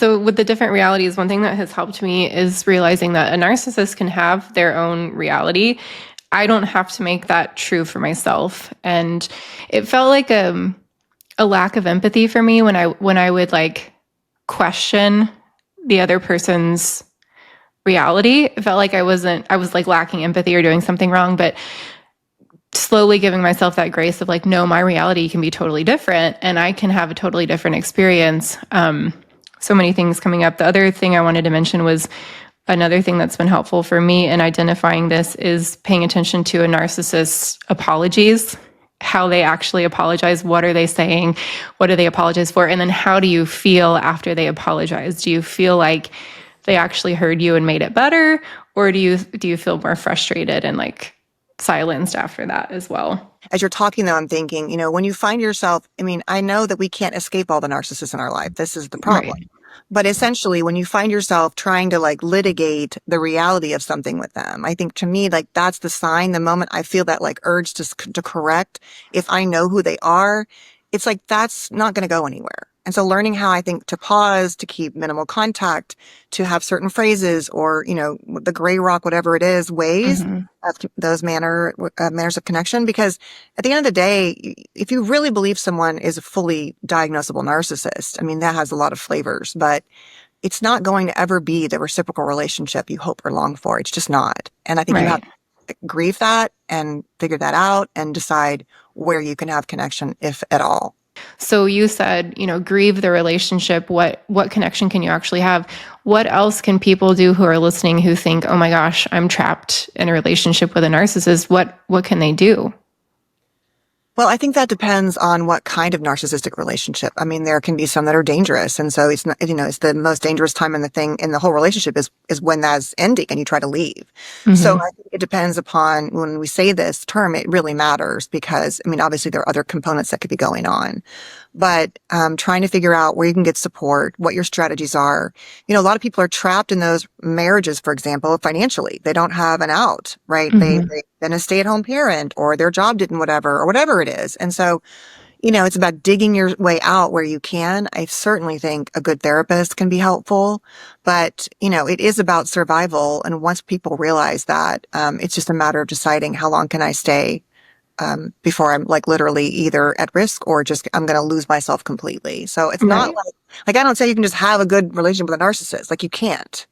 So with the different realities, one thing that has helped me is realizing that a narcissist can have their own reality. I don't have to make that true for myself. And it felt like a lack of empathy for me when I would like question the other person's reality. It felt like I was like lacking empathy or doing something wrong, but slowly giving myself that grace of like, no, my reality can be totally different and I can have a totally different experience. So many things coming up. The other thing I wanted to mention was another thing that's been helpful for me in identifying this is paying attention to a narcissist's apologies, how they actually apologize. What are they saying? What do they apologize for? And then how do you feel after they apologize? Do you feel like they actually heard you and made it better? Or do you feel more frustrated and like silenced after that as well? As you're talking though, I'm thinking, when you find yourself, I know that we can't escape all the narcissists in our life. This is the problem. Right. But essentially, when you find yourself trying to like litigate the reality of something with them, I think to me, like that's the sign. The moment I feel that like urge to correct, if I know who they are, it's like that's not going to go anywhere. And so learning how I think to pause, to keep minimal contact, to have certain phrases or, the gray rock, whatever it is, ways of those manners of connection. Because at the end of the day, if you really believe someone is a fully diagnosable narcissist, that has a lot of flavors, but it's not going to ever be the reciprocal relationship you hope or long for. It's just not. And I think you have to grieve that and figure that out and decide where you can have connection, if at all. So you said, grieve the relationship. What connection can you actually have? What else can people do who are listening who think, oh my gosh, I'm trapped in a relationship with a narcissist? What can they do? Well, I think that depends on what kind of narcissistic relationship. There can be some that are dangerous. And so it's not, it's the most dangerous time in the whole relationship is when that's ending and you try to leave. So I think it depends upon when we say this term, it really matters because, obviously there are other components that could be going on. But trying to figure out where you can get support, what your strategies are. A lot of people are trapped in those marriages, for example, financially. They don't have an out, right? They've been a stay-at-home parent or their job didn't whatever it is. And so, it's about digging your way out where you can. I certainly think a good therapist can be helpful, but, it is about survival. And once people realize that, it's just a matter of deciding how long can I stay before I'm like literally either at risk or just I'm going to lose myself completely. So it's not like I don't say you can just have a good relationship with a narcissist. Like you can't.